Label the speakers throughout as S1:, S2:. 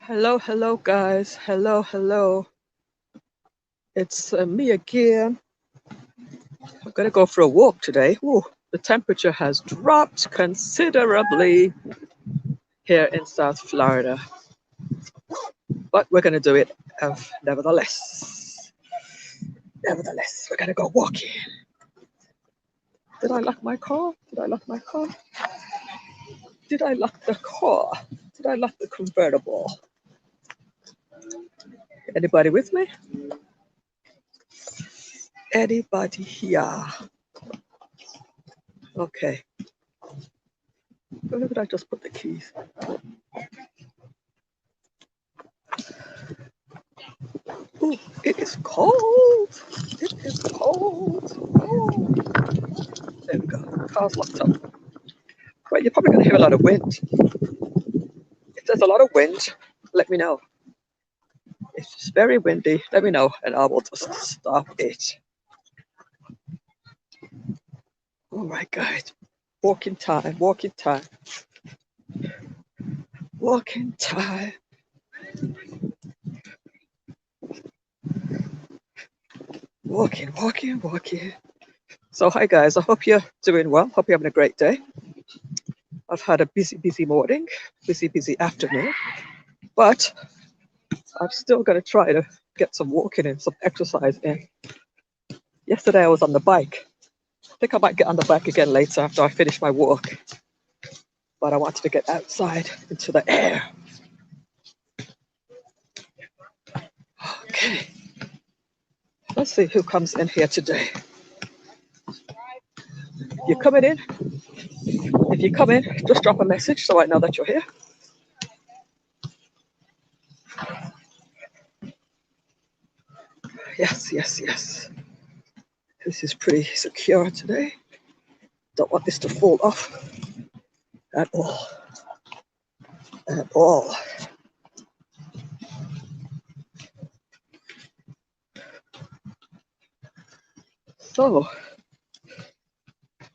S1: Hello, hello, guys. Hello, hello. It's me again. I'm gonna go for a walk today. Ooh, the temperature has dropped considerably here in South Florida, but we're gonna do it nevertheless. Nevertheless, we're gonna go walking. Did I lock my car? Did I lock my car? Did I lock the car? Did I lock the convertible? Anybody with me? Anybody here? Okay. Where did I just put the keys? Ooh, it is cold. It is cold. There we go. Car's locked up. Well, you're probably going to hear a lot of wind. If there's a lot of wind, let me know. If it's very windy, let me know, and I will just stop it. All right, guys. Walking time. Walking time. Walking time. Walking, walking, walking. So, hi, guys. I hope you're doing well. Hope you're having a great day. I've had a busy, busy morning, busy, busy afternoon, but I'm still going to try to get some walking and some exercise in. Yesterday I was on the bike. I think I might get on the bike again later after I finish my walk. But I wanted to get outside into the air. Okay. Let's see who comes in here today. You coming in? If you come in, just drop a message so I know that you're here. Yes, yes, yes. This is pretty secure today. Don't want this to fall off at all. At all. So, I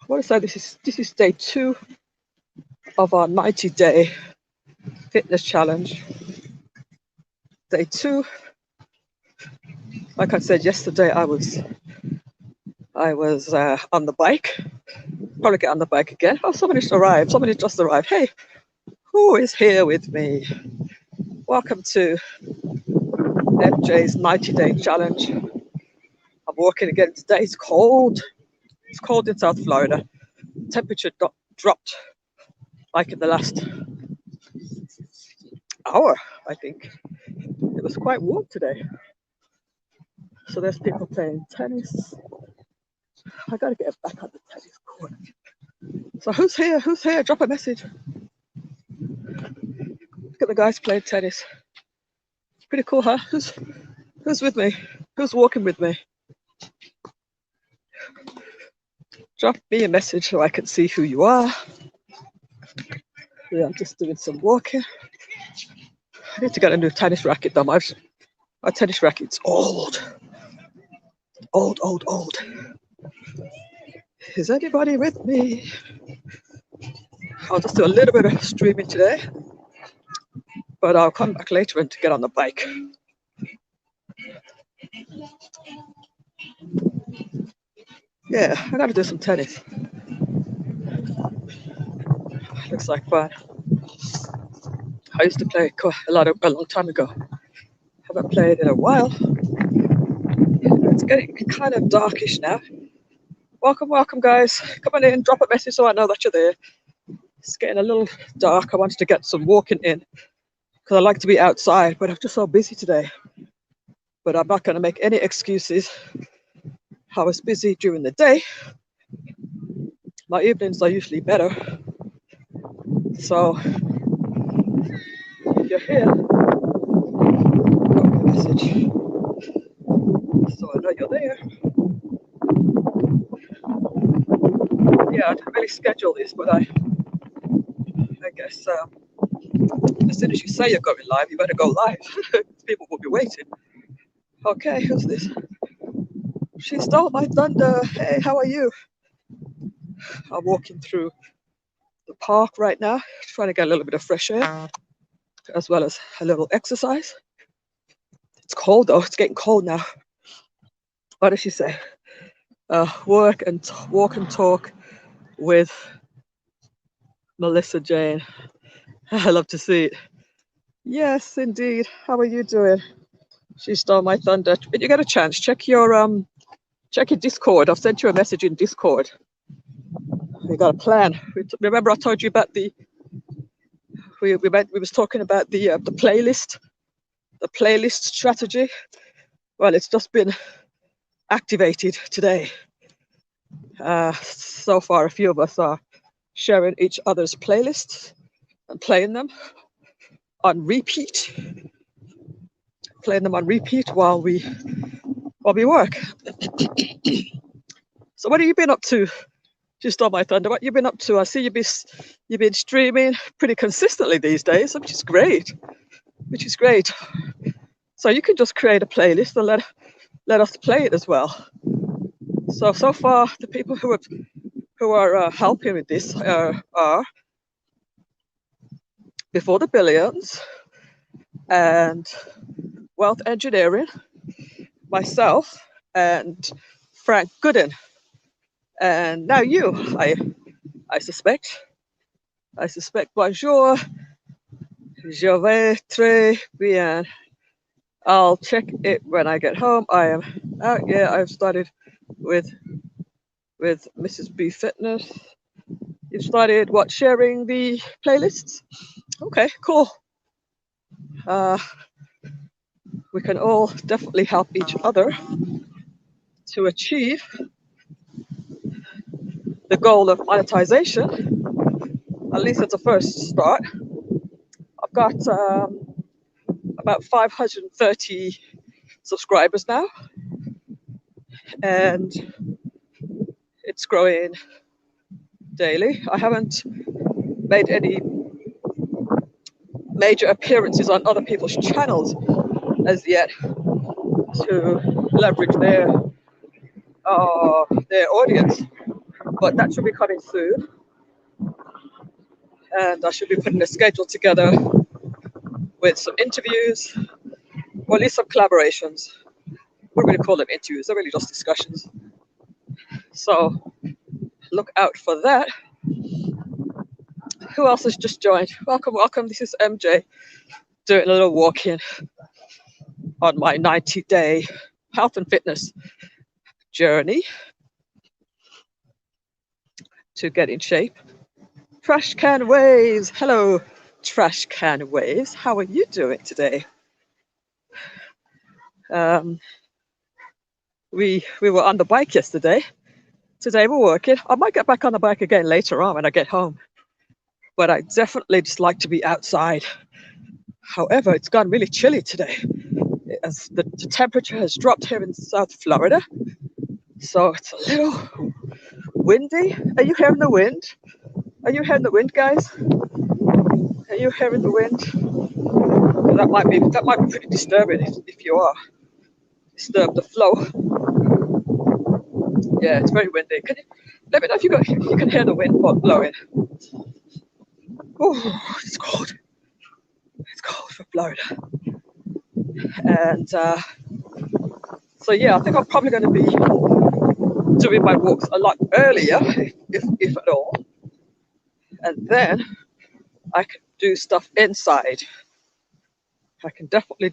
S1: want to say this is day 2 of our 90-day fitness challenge. Day 2. Like I said yesterday, I was on the bike. Probably get on the bike again. Oh, somebody just arrived. Somebody just arrived. Hey, who is here with me? Welcome to MJ's 90-day challenge. I'm walking again today. It's cold. It's cold in South Florida. Temperature dropped like in the last hour, I think. It was quite warm today. So there's people playing tennis. I gotta get back on the tennis court. So who's here? Who's here? Drop a message. Look at the guys playing tennis. Pretty cool, huh? Who's with me? Who's walking with me? Drop me a message so I can see who you are. Yeah, I'm just doing some walking. I need to get a new tennis racket though. My tennis racket's old. Old, old, old. Is anybody with me? I'll just do a little bit of streaming today, but I'll come back later and to get on the bike. Yeah, I gotta do some tennis. Looks like fun. I used to play a long time ago. Haven't played in a while. It's getting kind of darkish now. Welcome, welcome, guys. Come on in, drop a message so I know that you're there. It's getting a little dark. I wanted to get some walking in because I like to be outside, but I'm just so busy today. But I'm not going to make any excuses. I was busy during the day. My evenings are usually better. So if you're here, drop a message so I know you're there. Yeah, I didn't really schedule this, but I guess as soon as you say you're going live, you better go live. People will be waiting. Okay, who's this? She stole my thunder. Hey, how are you? I'm walking through the park right now, trying to get a little bit of fresh air. as well as a little exercise. It's cold though, it's getting cold now. What does she say? Walk and talk with Millissa Jayne. I love to see it. Yes, indeed. How are you doing? She stole my thunder. When you get a chance, check your Discord. I've sent you a message in Discord. We got a plan. Remember I told you about the we was talking about the playlist strategy. Well, it's just been activated today. So far, a few of us are sharing each other's playlists and playing them on repeat. Playing them on repeat while we work. So what have you been up to? Just on my thunder, what you been up to? I see you've been streaming pretty consistently these days, which is great. So you can just create a playlist and let us play it as well. So far, the people who are helping with this are Before the Billions and Wealth Engineering, myself, and Frank Gooden. And now you, I suspect. Bonjour. Je vais très bien. I'll check it when I get home. I am out. Yeah, I've started with Mrs. B Fitness. You've started what? Sharing the playlists? Okay, cool. We can all definitely help each other to achieve the goal of monetization. At least it's a first start. I've got about 530 subscribers now, and it's growing daily. I haven't made any major appearances on other people's channels as yet to leverage their audience, but that should be coming soon. And I should be putting a schedule together with some interviews, or at least some collaborations. We really call them interviews, they're really just discussions. So look out for that. Who else has just joined? Welcome. This is MJ doing a little walk-in on my 90-day health and fitness journey to get in shape. Trash Can Waves. Hello, Trash Can Waves. How are you doing today? We were on the bike yesterday. Today we're working. I might get back on the bike again later on when I get home. But I definitely just like to be outside. However, it's gotten really chilly today. As the temperature has dropped here in South Florida. So it's a little windy. Are you hearing the wind? Are you hearing the wind, guys? Are you hearing the wind? That might be pretty disturbing if you are. Disturb the flow. Yeah, it's very windy. Let me know if you can hear the wind blowing. Oh, it's cold. It's cold for Florida. And so yeah, I think I'm probably going to be doing my walks a lot earlier, if at all. And then I can do stuff inside. I can definitely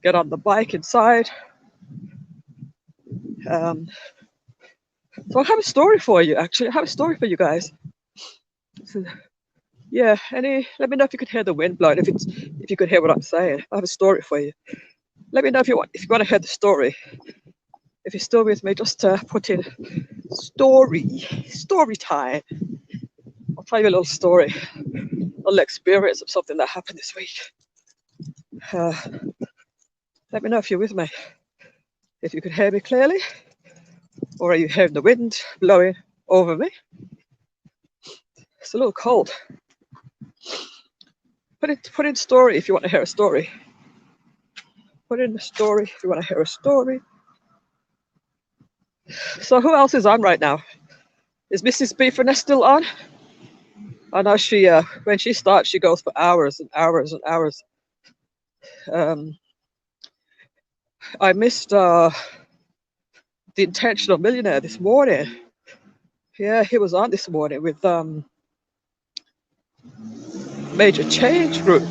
S1: get on the bike inside. So I have a story for you, actually. I have a story for you guys. So, yeah, let me know if you could hear the wind blowing, if you could hear what I'm saying. I have a story for you. Let me know if you want to hear the story. If you're still with me, just put in story time. I'll tell you a little story, a little experience of something that happened this week. Let me know if you're with me. If you can hear me clearly, or are you hearing the wind blowing over me? It's a little cold. Put in story if you want to hear a story. Put in the story if you want to hear a story. So who else is on right now? Is Mrs. B Finesse still on? I know she, when she starts, she goes for hours and hours and hours. Um, I missed the Intentional Millionaire this morning. Yeah, he was on this morning with Major Change Group.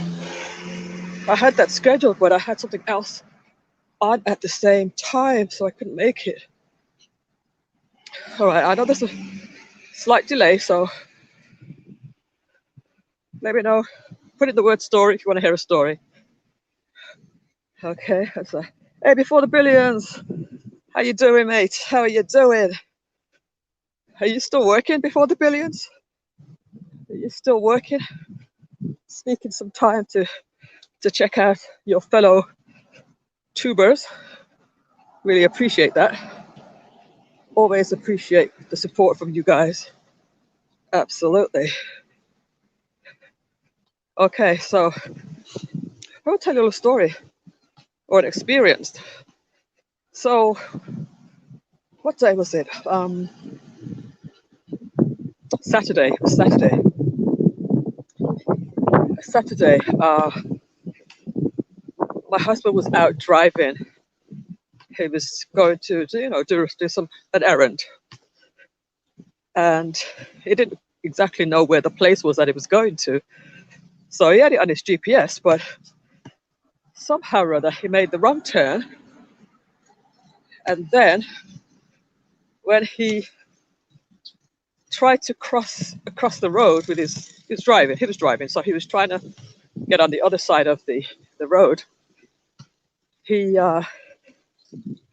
S1: I had that scheduled, but I had something else on at the same time, so I couldn't make it. All right, I know there's a slight delay, so let me know. Put in the word story if you want to hear a story. Okay, that's a, hey, before the billions, how you doing, mate? How are you doing? Are you still working before the billions? Are you still working? Sneaking some time to check out your fellow tubers. Really appreciate that. Always appreciate the support from you guys. Absolutely. Okay, so I'll tell you a little story or an experience. So, what day was it? Saturday. Saturday. Saturday. My husband was out driving. He was going to, do some an errand, and he didn't exactly know where the place was that he was going to. So he had it on his GPS, but somehow or other he made the wrong turn, and then when he tried to cross across the road with he was driving, so he was trying to get on the other side of the road. He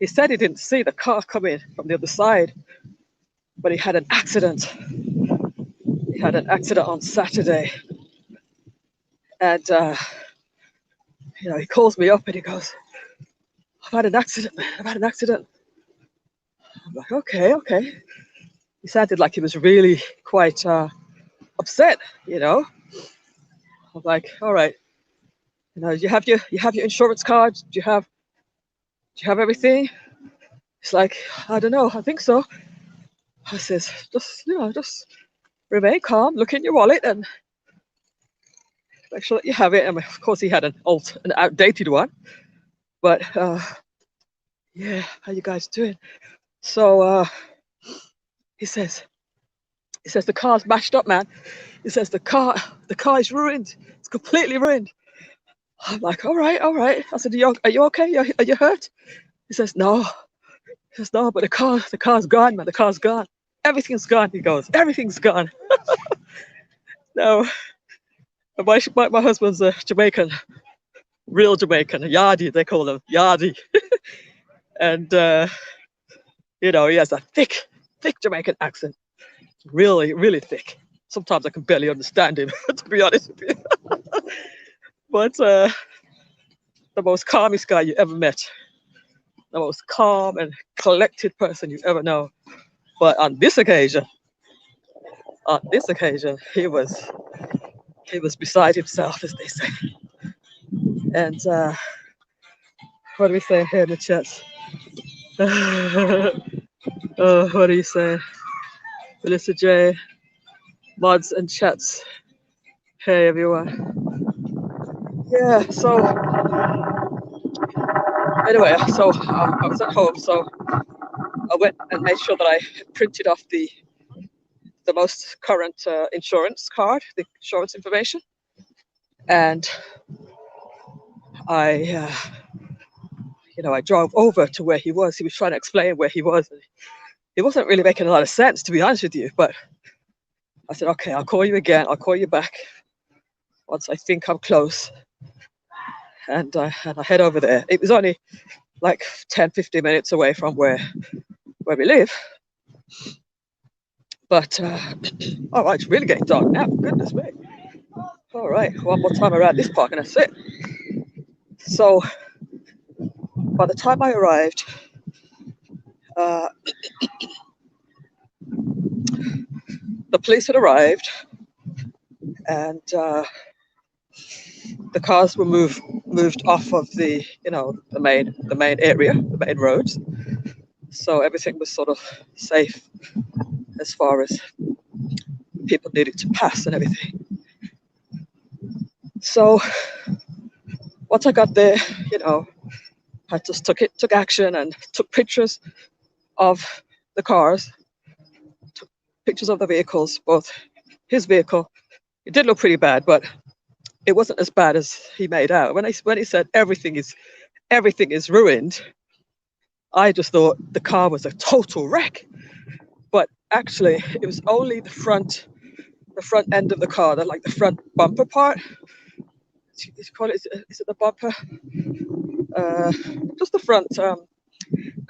S1: said he didn't see the car coming from the other side, but he had an accident. He had an accident on Saturday, and he calls me up and he goes, "I've had an accident, man. I've had an accident." I'm like, okay. He sounded like he was really quite upset. I'm like, all right. You have your insurance card. Do you have everything? He's like, I don't know. I think so. I says, just remain calm. Look in your wallet and make sure that you have it. And of course, he had an outdated one. But yeah, how you guys doing? So he says the car's mashed up, man. He says the car is ruined. It's completely ruined. I'm like, all right. I said, are you okay? Are you hurt? He says, no. He says, no, but the car's gone, man. The car's gone. Everything's gone. He goes, everything's gone. No, my husband's a Jamaican, real Jamaican, Yardie, they call him Yardie. And he has a thick Jamaican accent, really, really thick. Sometimes I can barely understand him, to be honest with you. But the most calmest guy you ever met, the most calm and collected person you ever know. But on this occasion, he was beside himself, as they say. And what are we saying here in the chats? What are you saying? Millissa Jayne, mods and chats. Hey everyone. Yeah, so anyway, so I was at home, so I went and made sure that I printed off the most current insurance card, the insurance information, and I I drove over to where he was. He was trying to explain where he was. It wasn't really making a lot of sense, to be honest with you, but I said, okay, I'll call you again. I'll call you back once I think I'm close. And I head over there. It was only like 10-15 minutes away from where we live. But, oh, it's really getting dark now. Goodness me. All right, one more time around this park and that's it. So, by the time I arrived, the police had arrived, and the cars were moved off of the main area, the main roads. So everything was sort of safe as far as people needed to pass and everything. So once I got there, you know, I just took action and took pictures of the cars, took pictures of the vehicles, both his vehicle. It did look pretty bad, but it wasn't as bad as he made out. When he said everything is ruined, I just thought the car was a total wreck. But actually, it was only the front end of the car, the front bumper part. Is it the bumper? Just the front.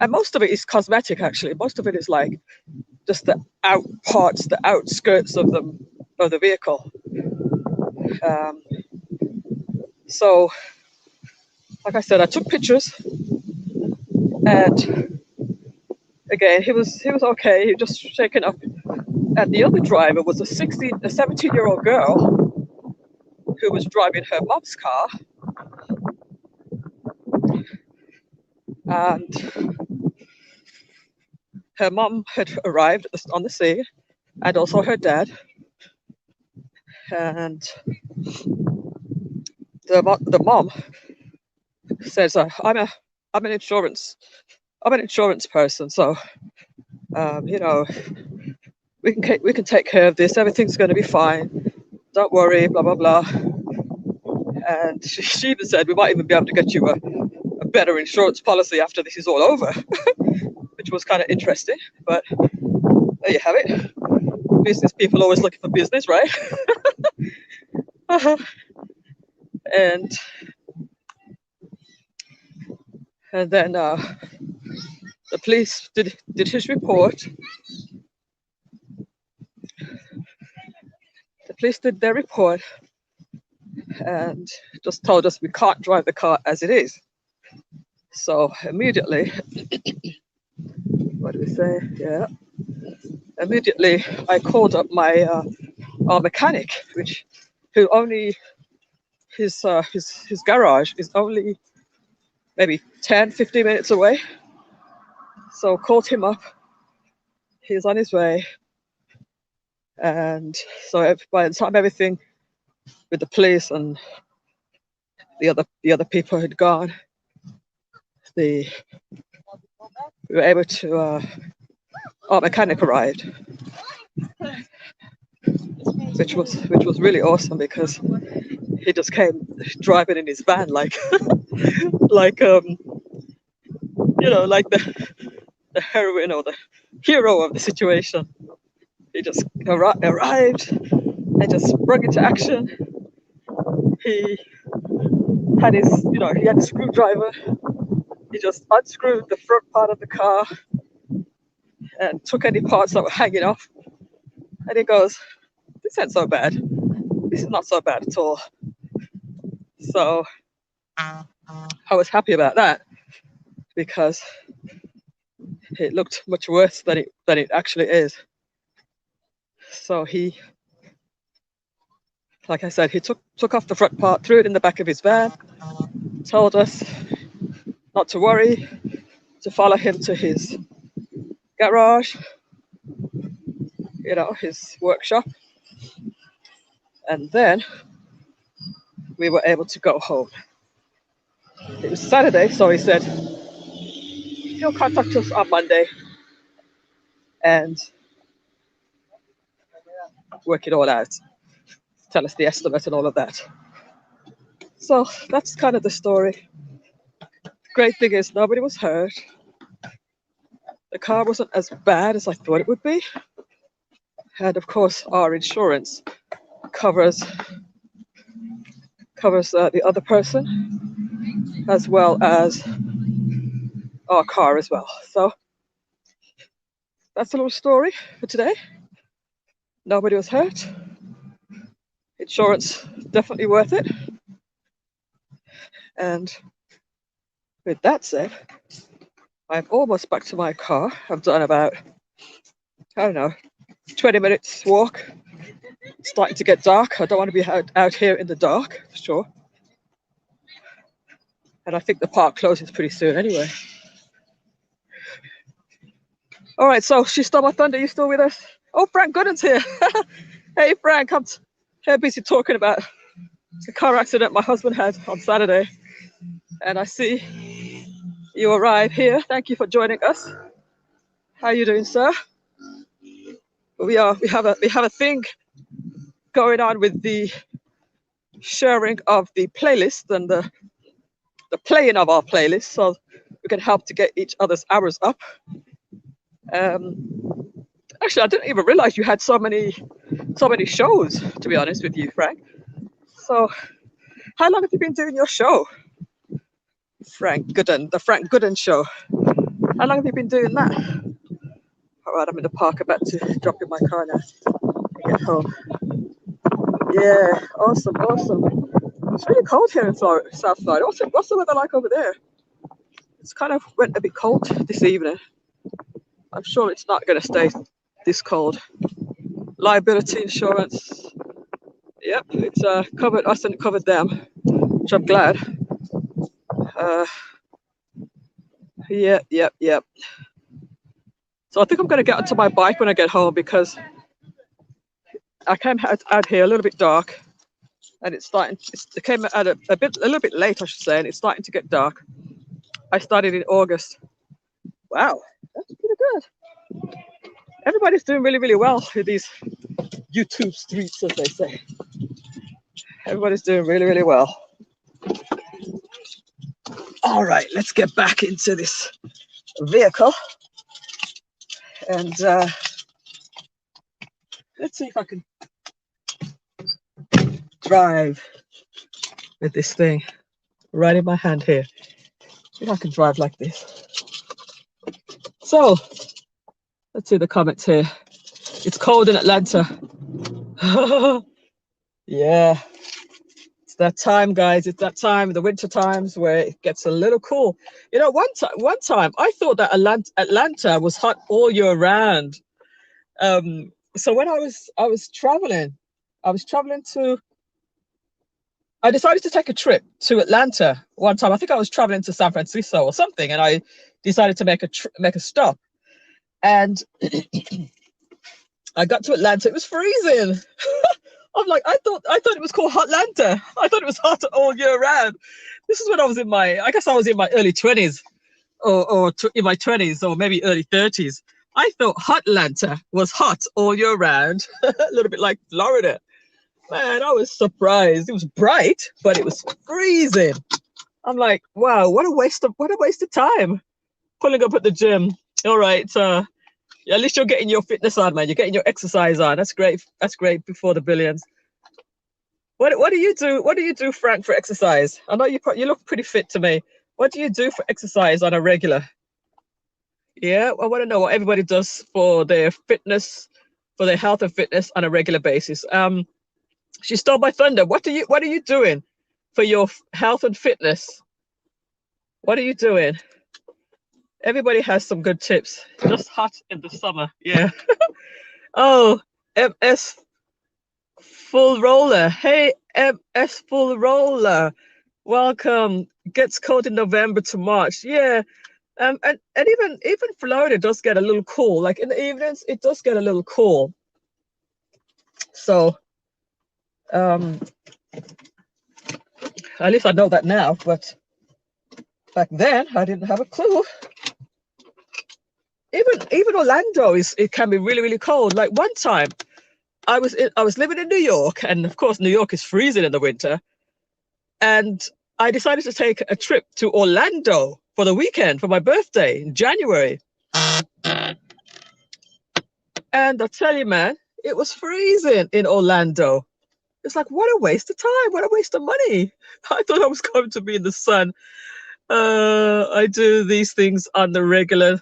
S1: And most of it is cosmetic, actually. Most of it is like just the out parts, the outskirts of the vehicle. So, like I said, I took pictures, and again, he was okay. He was just shaken up. And the other driver was a 17-year-old girl who was driving her mom's car, and her mom had arrived on the scene, and also her dad. And the mom says, I'm an insurance person, so you know, we can take care of this. Everything's going to be fine. Don't worry. Blah blah blah. And she even said we might even be able to get you a better insurance policy after this is all over, which was kind of interesting. But there you have it. Business people always looking for business, right? And then the police did his report. The police did their report and just told us we can't drive the car as it is. So immediately, what do we say? Yeah. Immediately, I called up our mechanic, who only his garage is only maybe 10-15 minutes away. So called him up. He's on his way. And so by the time everything with the police and the other people had gone, we were able to our mechanic arrived, which was really awesome because he just came driving in his van like like like the heroine or the hero of the situation. He just arrived and just sprung into action. He had his screwdriver. He just unscrewed the front part of the car and took any parts that were hanging off. And he goes, "This ain't so bad. This is not so bad at all." So I was happy about that because it looked much worse than it actually is. So he, like I said, he took off the front part, threw it in the back of his van, told us not to worry, to follow him to his garage, his workshop. And then we were able to go home. It was Saturday, so he said, he'll contact us on Monday and work it all out, tell us the estimate and all of that. So that's kind of the story. The great thing is nobody was hurt. The car wasn't as bad as I thought it would be. And of course, our insurance covers the other person as well as our car as well. So that's a little story for today. Nobody was hurt. Insurance definitely worth it. And with that said, I'm almost back to my car. I've done about, 20 minutes walk. It's starting to get dark. I don't want to be out here in the dark, for sure. And I think the park closes pretty soon anyway. All right, so she stole my thunder. You still with us? Oh, Frank Gooden's here. Hey Frank, I'm here busy talking about the car accident my husband had on Saturday, and I see you arrive here. Thank you for joining us. How are you doing, sir? We have a thing going on with the sharing of the playlist and the playing of our playlist, so we can help to get each other's hours up. Actually, I didn't even realize you had so many shows. To be honest with you, Frank. So, how long have you been doing your show, Frank Gooden? The Frank Gooden Show. How long have you been doing that? All right, I'm in the park about to drop in my car now and get home. Yeah, awesome, awesome. It's really cold here in Florida, South Florida. What's the weather like over there? It's kind of went a bit cold this evening. I'm sure it's not going to stay this cold. Liability insurance. Yep, it's covered us and covered them, which I'm glad. Yep. So I think I'm going to get onto my bike when I get home because I came out here a little bit dark, and it came out a little bit late, I should say, and it's starting to get dark. I started in August. Wow, that's pretty good. Everybody's doing really, really well with these YouTube streets, as they say. Everybody's doing really, really well. All right, let's get back into this vehicle. And let's see if I can drive with this thing right in my hand here. See if I can drive like this. So, let's see the comments here. It's cold in Atlanta. Yeah, it's that time, guys. It's that time, the winter times where it gets a little cool. You know, one time I thought that Atlanta was hot all year round. So when I was traveling, I decided to take a trip to Atlanta one time. I think I was traveling to San Francisco or something, and I decided to make a stop. And I got to Atlanta. It was freezing. I'm like, I thought it was called Hotlanta. I thought it was hot all year round. This is when I was in my early 20s, or in my 20s, or maybe early 30s. I thought Hotlanta was hot all year round, a little bit like Florida. Man, I was surprised. It was bright, but it was freezing. I'm like, wow, what a waste of time. Pulling up at the gym. All right, at least you're getting your fitness on, man. You're getting your exercise on. That's great. That's great before the billions. What do you do? What do you do, Frank, for exercise? I know you look pretty fit to me. What do you do for exercise on a regular? Yeah, I want to know what everybody does for their fitness, for their health and fitness on a regular basis. She stole my thunder. What are you doing for your health and fitness? What are you doing? Everybody has some good tips. Just hot in the summer. Yeah. Oh, MS Full Roller. Hey, MS Full Roller. Welcome. Gets cold in November to March. Yeah. And even Florida does get a little cool. Like in the evenings, it does get a little cool. So at least I know that now, but back then I didn't have a clue. Even Orlando it can be really, really cold. Like one time I was living in New York, and of course New York is freezing in the winter, and I decided to take a trip to Orlando for the weekend for my birthday in January. And I tell you, man, it was freezing in Orlando. It's like, what a waste of time, what a waste of money. I thought I was going to be in the sun. I do these things on the regular: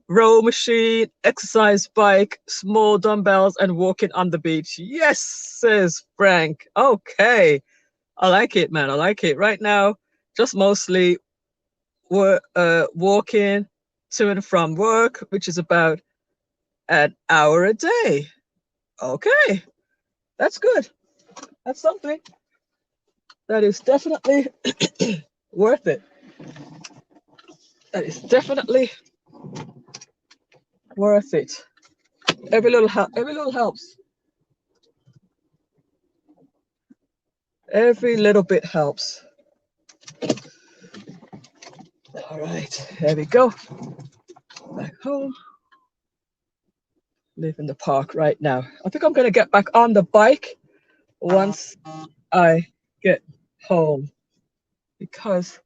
S1: row machine, exercise bike, small dumbbells, and walking on the beach. Yes, says Frank. Okay. I like it, man. I like it. Right now, just mostly walking to and from work, which is about an hour a day. Okay. That's good. That's something. That is definitely worth it. That is definitely worth it. Every little helps. Every little bit helps. All right, there we go. Back home. Live in the park right now. I think I'm going to get back on the bike once I get home because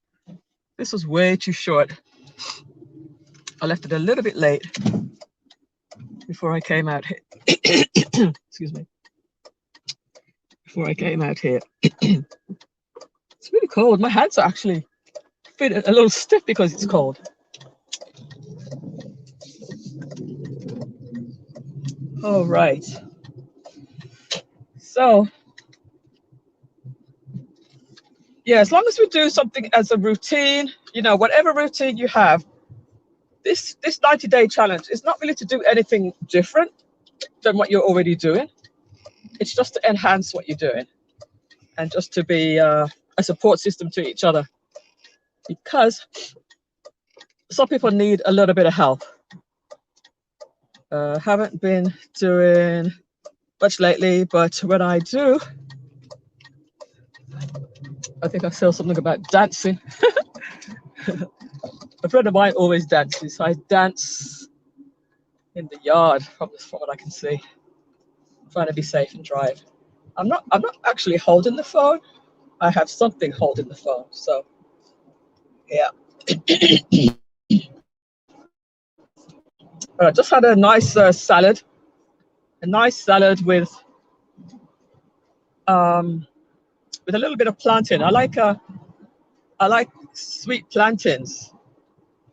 S1: this was way too short. I left it a little bit late before I came out here. Excuse me. Before I came out here. It's really cold. My hands are actually feeling a little stiff because it's cold. All right. So, yeah, as long as we do something as a routine, you know, whatever routine you have, this 90-day challenge is not really to do anything different than what you're already doing. It's just to enhance what you're doing and just to be a support system to each other, because some people need a little bit of help. Haven't been doing much lately, but when I do, I think I saw something about dancing. A friend of mine always dances. I dance in the yard from what I can see, trying to be safe and drive. I'm not actually holding the phone. I have something holding the phone. So yeah. I just had a nice salad. A nice salad with a little bit of plantain. I like sweet plantains.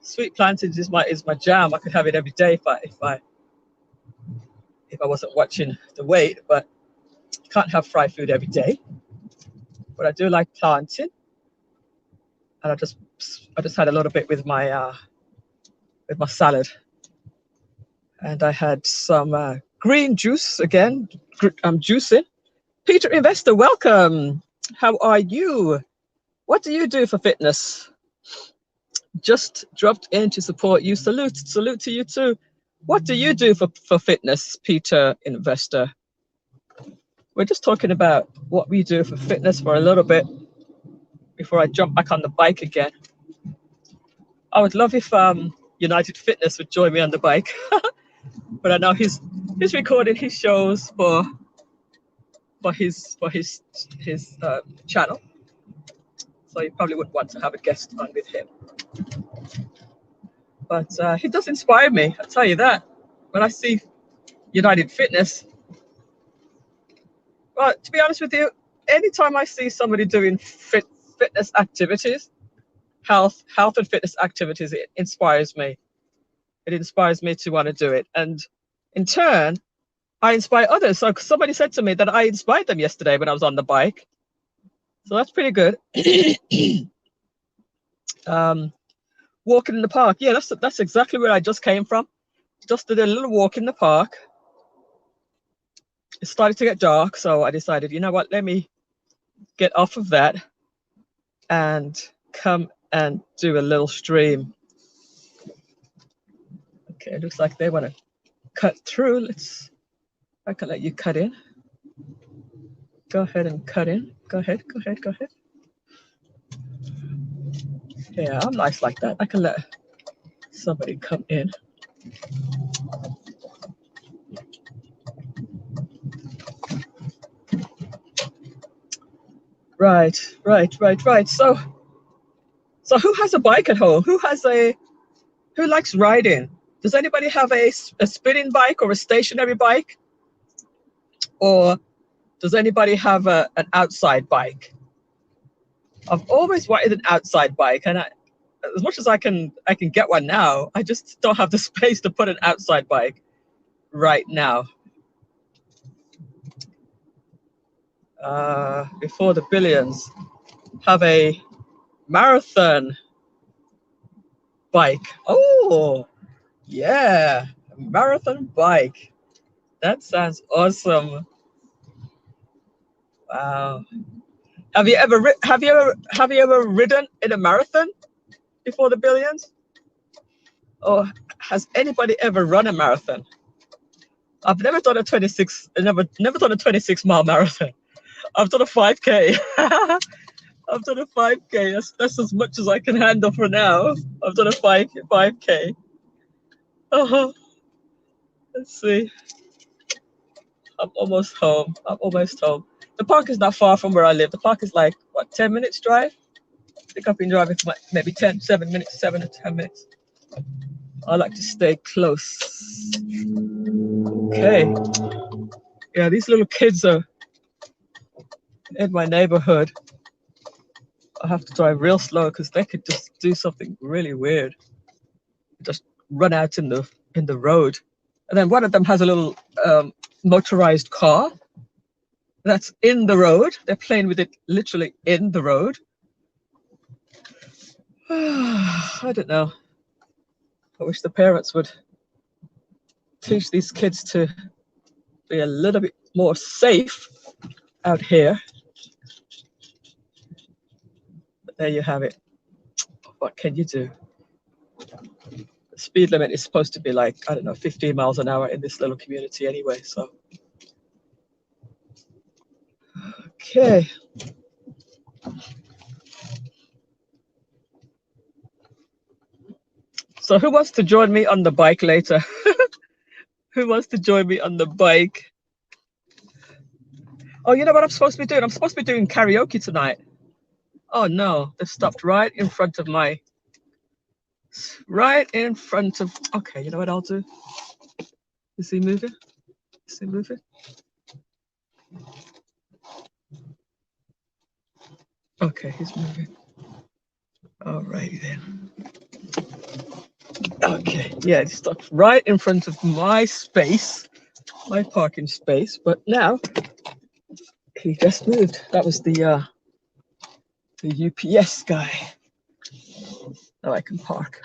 S1: Sweet plantains is my jam. I could have it every day if I wasn't watching the weight, but you can't have fried food every day. But I do like plantain, and I just had a little bit with my salad, and I had some green juice again. I'm juicing. Peter Investor, welcome. How are you? What do you do for fitness? Just dropped in to support you. Salute to you too. What do you do for fitness, Peter Investor? We're just talking about what we do for fitness for a little bit before I jump back on the bike again. I would love if United Fitness would join me on the bike, but I know he's recording his shows for his channel, so you probably would want to have a guest on with him. But he does inspire me, I'll tell you that. When I see United Fitness, well, to be honest with you, anytime I see somebody doing fitness activities, health and fitness activities, it inspires me. It inspires me to want to do it. And in turn, I inspire others. So somebody said to me that I inspired them yesterday when I was on the bike. So that's pretty good. Walking in the park. Yeah, that's exactly where I just came from. Just did a little walk in the park. It started to get dark, so I decided, you know what, let me get off of that and come and do a little stream. Okay, it looks like they want to cut through. I can let you cut in. Go ahead and cut in. Go ahead. Yeah, I'm nice like that. I can let somebody come in. Right. So who has a bike at home? Who likes riding? Does anybody have a spinning bike or a stationary bike? Or does anybody have an outside bike? I've always wanted an outside bike, and as much as I can get one now, I just don't have the space to put an outside bike right now. Before the billions, have a marathon bike. Oh, yeah, a marathon bike. That sounds awesome. Wow. Have you ever ridden in a marathon before the billions? Or has anybody ever run a marathon? I've never done a 26 mile marathon. I've done a 5K. I've done a 5K. That's as much as I can handle for now. I've done a 5K. Uh-huh. Let's see. I'm almost home. I'm almost home. The park is not far from where I live. The park is like, what, 10 minutes drive? I think I've been driving for maybe 7 to 10 minutes. I like to stay close. Okay. Yeah, these little kids are in my neighborhood. I have to drive real slow because they could just do something really weird. Just run out in the road. And then one of them has a little motorized car that's in the road. They're playing with it literally in the road. I don't know. I wish the parents would teach these kids to be a little bit more safe out here. But there you have it. What can you do? The speed limit is supposed to be like, I don't know, 15 miles an hour in this little community anyway, so. Okay. So who wants to join me on the bike later? Who wants to join me on the bike? Oh, you know what I'm supposed to be doing? I'm supposed to be doing karaoke tonight. Oh no, they've stopped right in front of my, okay, you know what I'll do? Is he moving? Is he moving? Okay, he's moving. Alrighty then. Okay, yeah, it stopped right in front of my space, my parking space, but now he just moved. That was the UPS guy. Now I can park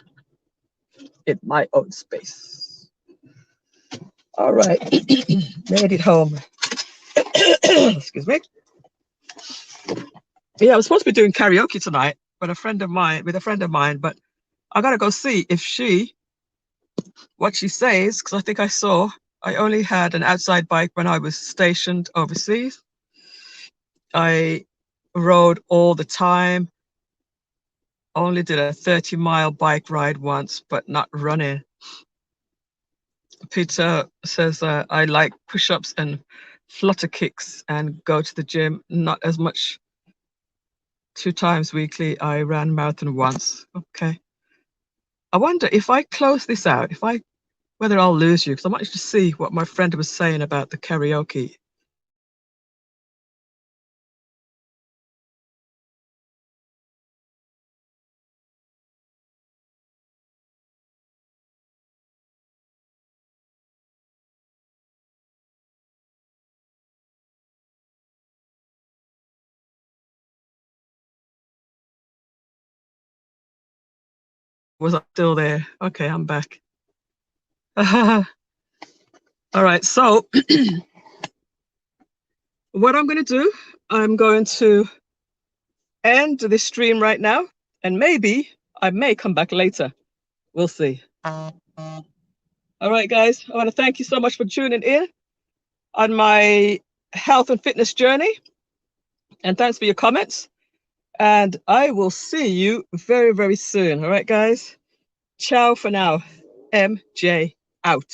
S1: in my own space. All right, made it home. Excuse me. Yeah, I was supposed to be doing karaoke tonight with a friend of mine, but I gotta go see if what she says, because I think I only had an outside bike when I was stationed overseas. I rode all the time. Only did a 30-mile bike ride once, but not running. Peter says I like push-ups and flutter kicks and go to the gym, not as much. 2 times weekly. I ran marathon once. Okay. I wonder if I close this out, whether I'll lose you, because I wanted to see what my friend was saying about the karaoke. Was I still there? Okay, I'm back. All right, so what I'm going to do, I'm going to end this stream right now, and maybe I may come back later. We'll see. All right, guys, I want to thank you so much for tuning in on my health and fitness journey, and thanks for your comments. And I will see you very, very soon. All right, guys. Ciao for now. MJ out.